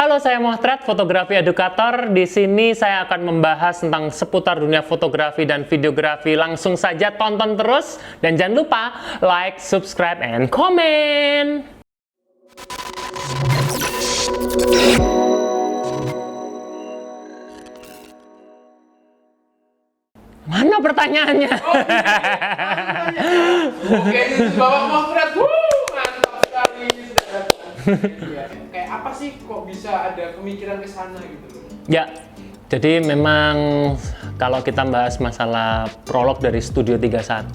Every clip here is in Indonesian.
Halo, saya Muhtred, fotografi edukator. Di sini saya akan membahas tentang seputar dunia fotografi dan videografi. Langsung saja tonton terus dan jangan lupa like, subscribe, and comment. Mana pertanyaannya? Oke, ini Bapak Muhtred. Mantap sekali. Kayak apa sih kok bisa ada pemikiran ke sana gitu loh? Ya, jadi memang kalau kita bahas masalah prolog dari Studio 31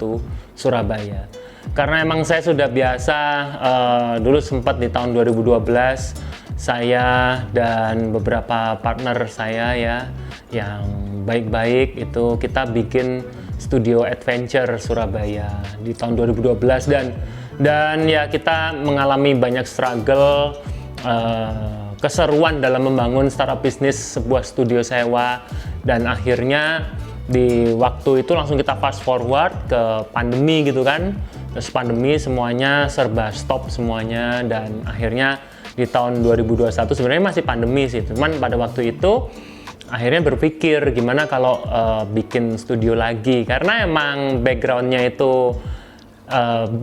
Surabaya, karena emang saya sudah biasa, dulu sempat di tahun 2012 saya dan beberapa partner saya ya yang baik-baik itu kita bikin studio adventure Surabaya di tahun 2012 dan ya kita mengalami banyak struggle, keseruan dalam membangun startup bisnis sebuah studio sewa, dan akhirnya di waktu itu langsung kita fast forward ke pandemi gitu kan. Terus pandemi semuanya serba stop semuanya, dan akhirnya di tahun 2021 sebenarnya masih pandemi sih, cuman pada waktu itu akhirnya berpikir gimana kalau bikin studio lagi, karena emang backgroundnya itu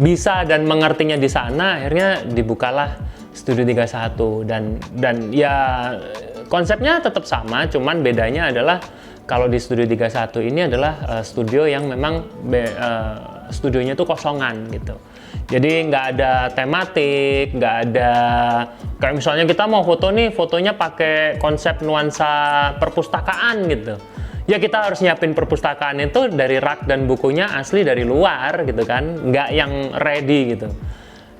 bisa dan mengertinya di sana. Akhirnya dibukalah Studio 31 dan ya konsepnya tetap sama, cuman bedanya adalah kalau di Studio 31 ini adalah studio yang memang studionya itu kosongan gitu. Jadi nggak ada tematik, nggak ada kayak misalnya kita mau foto nih, fotonya pakai konsep nuansa perpustakaan gitu. Ya kita harus nyiapin perpustakaan itu dari rak dan bukunya asli dari luar gitu kan, nggak yang ready gitu.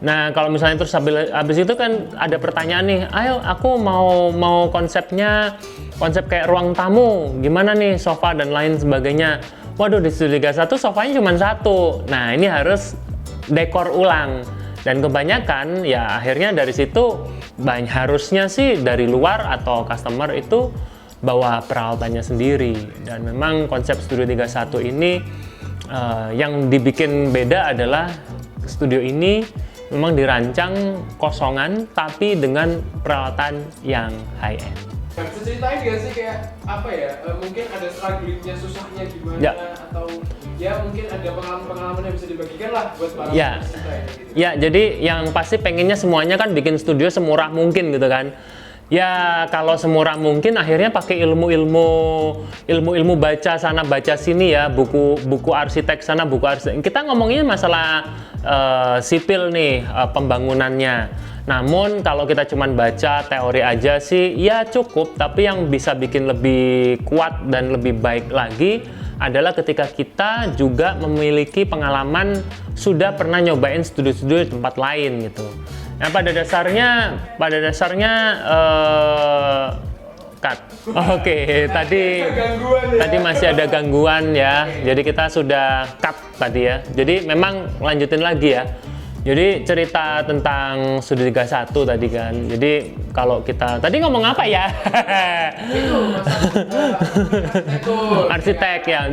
Nah kalau misalnya terus habis itu kan ada pertanyaan nih, ayo aku mau konsepnya konsep kayak ruang tamu, gimana nih sofa dan lain sebagainya. Waduh, di Studio 31 sofanya cuma satu. Nah ini harus dekor ulang, dan kebanyakan ya akhirnya dari situ harusnya sih dari luar atau customer itu bawa peralatannya sendiri. Dan memang konsep Studio 31 ini yang dibikin beda adalah studio ini memang dirancang kosongan tapi dengan peralatan yang high end. Bisa ceritain gak sih kayak apa ya, mungkin ada strugglingnya, susahnya gimana ya. Atau ya mungkin ada pengalaman-pengalaman yang bisa dibagikan lah buat para ya. peserta ini gitu. Ya, jadi yang pasti pengennya semuanya kan bikin studio semurah mungkin gitu kan. Ya kalau semurah mungkin akhirnya pakai ilmu baca sana baca sini ya, buku arsitek sana buku arsitek. Kita ngomongin masalah sipil nih, pembangunannya. Namun kalau kita cuma baca teori aja sih ya cukup, tapi yang bisa bikin lebih kuat dan lebih baik lagi adalah ketika kita juga memiliki pengalaman sudah pernah nyobain studio-studio di tempat lain gitu. Nah pada dasarnya cut. Oke, tadi masih ada gangguan ya. Jadi kita sudah cut tadi ya. Jadi memang lanjutin lagi ya. Jadi cerita tentang Studio 31 tadi kan. Jadi kalau kita tadi ngomong apa ya? Arsitek ya.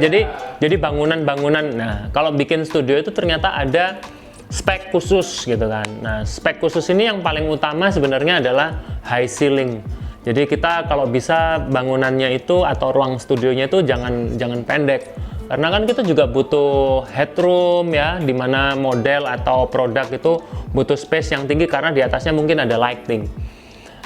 Jadi bangunan-bangunan. Nah, kalau bikin studio itu ternyata ada spek khusus gitu kan. Nah, spek khusus ini yang paling utama sebenarnya adalah high ceiling. Jadi kita kalau bisa bangunannya itu atau ruang studionya itu jangan pendek. Karena kan kita juga butuh headroom ya, dimana model atau produk itu butuh space yang tinggi karena di atasnya mungkin ada lighting.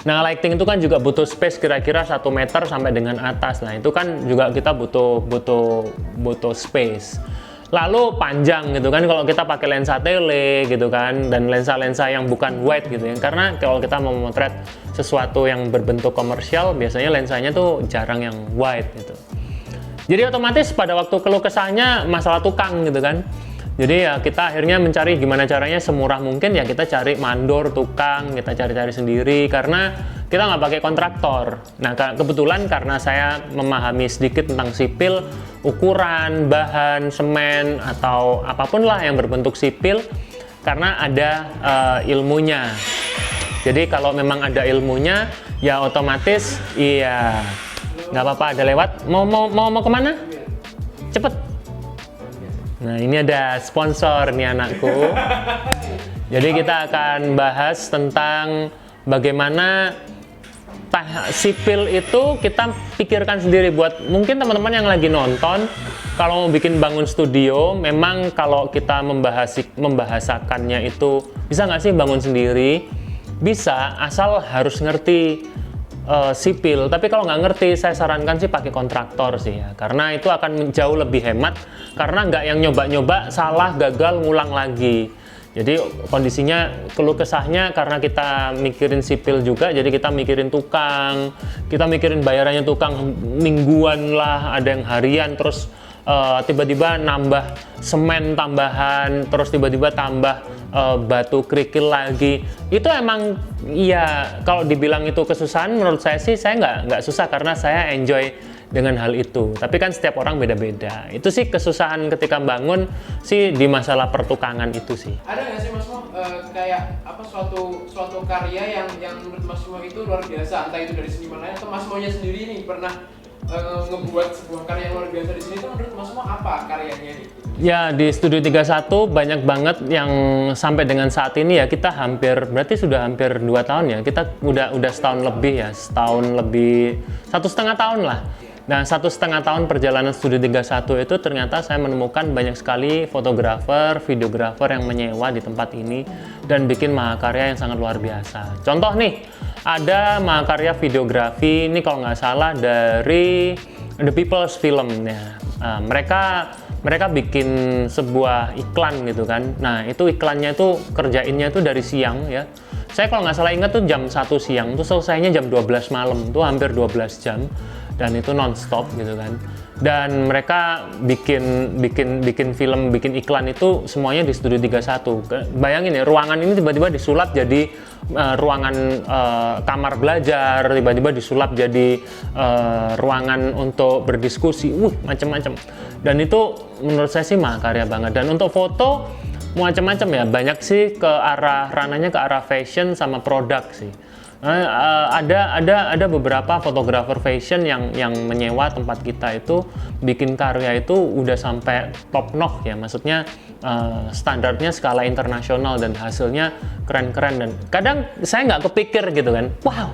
Nah lighting itu kan juga butuh space kira-kira 1 meter sampai dengan atas. Nah itu kan juga kita butuh space. Lalu panjang gitu kan kalau kita pakai lensa tele gitu kan, dan lensa-lensa yang bukan wide gitu ya. Karena kalau kita mau memotret sesuatu yang berbentuk komersial biasanya lensanya tuh jarang yang wide gitu. Jadi otomatis pada waktu keluh kesahnya masalah tukang gitu kan. Jadi ya kita akhirnya mencari gimana caranya semurah mungkin ya, kita cari mandor tukang, kita cari-cari sendiri karena kita nggak pakai kontraktor. Nah kebetulan karena saya memahami sedikit tentang sipil, ukuran, bahan, semen atau apapun lah yang berbentuk sipil, karena ada ilmunya. Jadi kalau memang ada ilmunya ya otomatis iya. Nggak apa-apa, ada lewat. Mau kemana? Cepet. Nah ini ada sponsor nih anakku. Jadi kita akan bahas tentang bagaimana sipil itu kita pikirkan sendiri. Buat mungkin teman-teman yang lagi nonton, kalau mau bikin bangun studio, memang kalau kita membahasakannya itu bisa nggak sih bangun sendiri? Bisa, asal harus ngerti sipil. Tapi kalau nggak ngerti, saya sarankan sih pakai kontraktor sih ya, karena itu akan jauh lebih hemat, karena nggak yang nyoba-nyoba salah, gagal, ngulang lagi. Jadi kondisinya, keluh kesahnya karena kita mikirin sipil juga, jadi kita mikirin tukang, kita mikirin bayarannya tukang mingguan lah, ada yang harian, terus tiba-tiba nambah semen tambahan, terus tiba-tiba tambah batu kerikil lagi. Itu emang ya, kalau dibilang itu kesusahan, menurut saya sih saya nggak susah, karena saya enjoy dengan hal itu. Tapi kan setiap orang beda-beda. Itu sih kesusahan ketika bangun sih di masalah pertukangan itu sih. Ada nggak sih Mas Mo kayak apa suatu karya yang menurut Mas Mo itu luar biasa, entah itu dari seniman lain atau Mas Mo-nya sendiri nih pernah ngebuat sebuah karya yang luar biasa di sini, itu menurut Mas Mo apa karyanya nih? Ya, di Studio 31 banyak banget yang sampai dengan saat ini ya, kita berarti sudah hampir 2 tahun ya, kita udah setahun lebih ya, 1,5 tahun lah. Nah, 1,5 tahun perjalanan Studio 31 itu ternyata saya menemukan banyak sekali fotografer, videografer yang menyewa di tempat ini dan bikin mahakarya yang sangat luar biasa. Contoh nih, ada mahakarya videografi ini kalau nggak salah dari The People's Film ya. Mereka bikin sebuah iklan gitu kan. Nah, itu iklannya itu kerjainnya itu dari siang ya. Saya kalau nggak salah ingat tuh jam 1 siang, tuh selesainya jam 12 malam, tuh hampir 12 jam. Dan itu non-stop gitu kan. Dan mereka bikin film, bikin iklan itu semuanya di Studio 31. Bayangin ya, ruangan ini tiba-tiba disulap jadi ruangan kamar belajar, tiba-tiba disulap jadi ruangan untuk berdiskusi, macam-macam. Dan itu menurut saya sih mahakarya banget. Dan untuk foto macam-macam ya, banyak sih ranahnya ke arah fashion sama produk sih. Ada beberapa fotografer fashion yang menyewa tempat kita itu bikin karya itu udah sampai top notch ya, maksudnya standarnya skala internasional dan hasilnya keren-keren. Dan kadang saya nggak kepikir gitu kan, wow,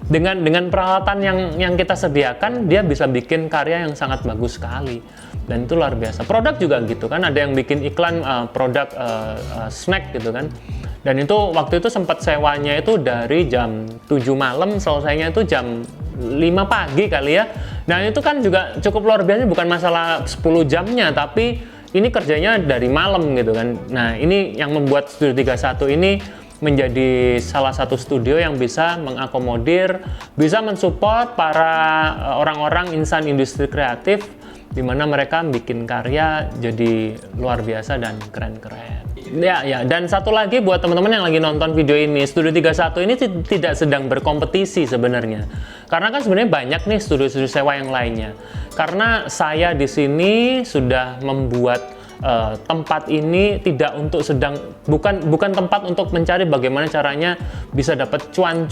dengan peralatan yang kita sediakan dia bisa bikin karya yang sangat bagus sekali, dan itu luar biasa. Produk juga gitu kan, ada yang bikin iklan produk snack gitu kan. Dan itu waktu itu sempat sewanya itu dari jam 7 malam, selesainya itu jam 5 pagi kali ya. Nah, itu kan juga cukup luar biasa, bukan masalah 10 jamnya, tapi ini kerjanya dari malam gitu kan. Nah, ini yang membuat Studio 31 ini menjadi salah satu studio yang bisa mengakomodir, bisa mensupport para orang-orang insan industri kreatif, di mana mereka bikin karya jadi luar biasa dan keren-keren. Ya, dan satu lagi buat teman-teman yang lagi nonton video ini, Studio 31 ini tidak sedang berkompetisi sebenarnya. Karena kan sebenarnya banyak nih studio-studio sewa yang lainnya. Karena saya di sini sudah membuat tempat ini tidak untuk bukan tempat untuk mencari bagaimana caranya bisa dapat cuan,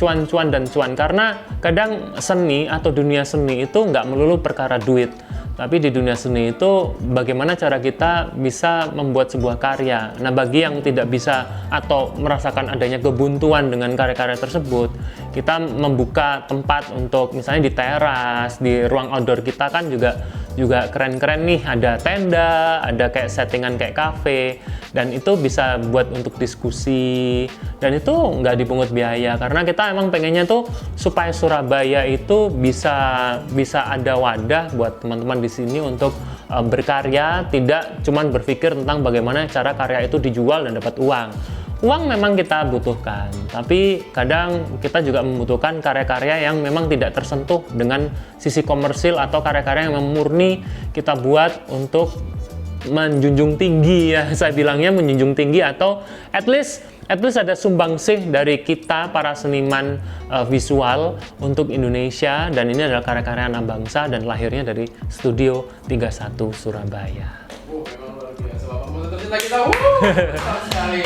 karena kadang seni atau dunia seni itu nggak melulu perkara duit, tapi di dunia seni itu bagaimana cara kita bisa membuat sebuah karya. Nah, bagi yang tidak bisa atau merasakan adanya kebuntuan dengan karya-karya tersebut, kita membuka tempat untuk misalnya di teras, di ruang outdoor kita kan juga keren-keren nih, ada tenda, ada kayak settingan kayak cafe, dan itu bisa buat untuk diskusi, dan itu nggak dipungut biaya, karena kita emang pengennya tuh supaya Surabaya itu bisa ada wadah buat teman-teman di sini untuk berkarya, tidak cuman berpikir tentang bagaimana cara karya itu dijual dan dapat uang. Uang memang kita butuhkan, tapi kadang kita juga membutuhkan karya-karya yang memang tidak tersentuh dengan sisi komersil atau karya-karya yang murni kita buat untuk menjunjung tinggi ya, saya bilangnya menjunjung tinggi, atau at least ada sumbangsih dari kita para seniman visual untuk Indonesia, dan ini adalah karya-karya anak bangsa dan lahirnya dari Studio 31 Surabaya. Memang luar biasa, Bapak mau tercinta kita. Sekali.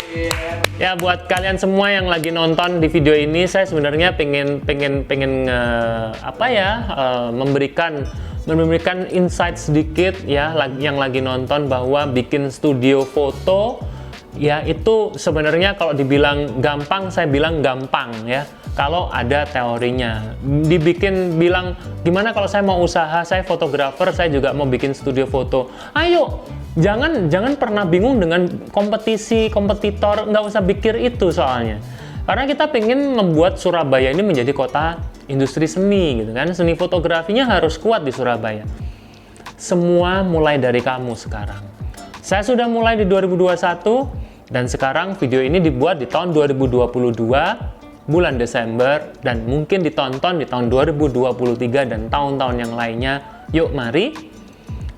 Ya, buat kalian semua yang lagi nonton di video ini, saya sebenarnya pengen memberikan insight sedikit ya, yang lagi nonton, bahwa bikin studio foto ya itu sebenarnya kalau dibilang gampang, saya bilang gampang ya. kalau ada teorinya. Dibikin bilang, gimana kalau saya mau usaha, saya fotografer, saya juga mau bikin studio foto. Ayo, jangan pernah bingung dengan kompetisi, kompetitor, nggak usah pikir itu soalnya. Karena kita pengen membuat Surabaya ini menjadi kota industri seni gitu kan. Seni fotografinya harus kuat di Surabaya. Semua mulai dari kamu sekarang. Saya sudah mulai di 2021 dan sekarang video ini dibuat di tahun 2022 bulan Desember dan mungkin ditonton di tahun 2023 dan tahun-tahun yang lainnya. Yuk mari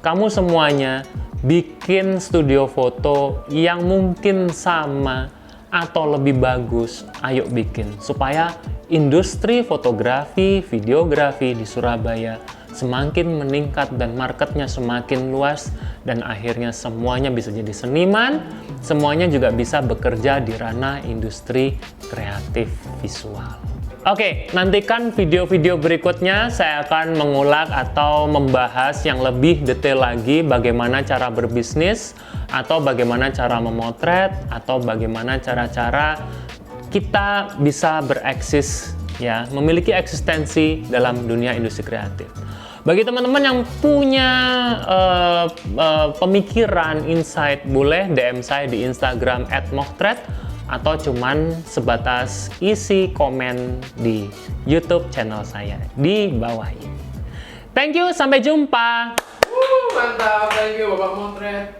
kamu semuanya bikin studio foto yang mungkin sama atau lebih bagus. Ayo bikin supaya industri fotografi, videografi di Surabaya semakin meningkat dan marketnya semakin luas dan akhirnya semuanya bisa jadi seniman, semuanya juga bisa bekerja di ranah industri kreatif visual. Oke, nantikan video-video berikutnya saya akan mengulas atau membahas yang lebih detail lagi bagaimana cara berbisnis atau bagaimana cara memotret atau bagaimana cara-cara kita bisa bereksis ya, memiliki eksistensi dalam dunia industri kreatif. Bagi teman-teman yang punya pemikiran, insight, boleh DM saya di Instagram @mohtret atau cuman sebatas isi komen di YouTube channel saya di bawah ini. Thank you, sampai jumpa. Mantap, thank you Bapak Motret.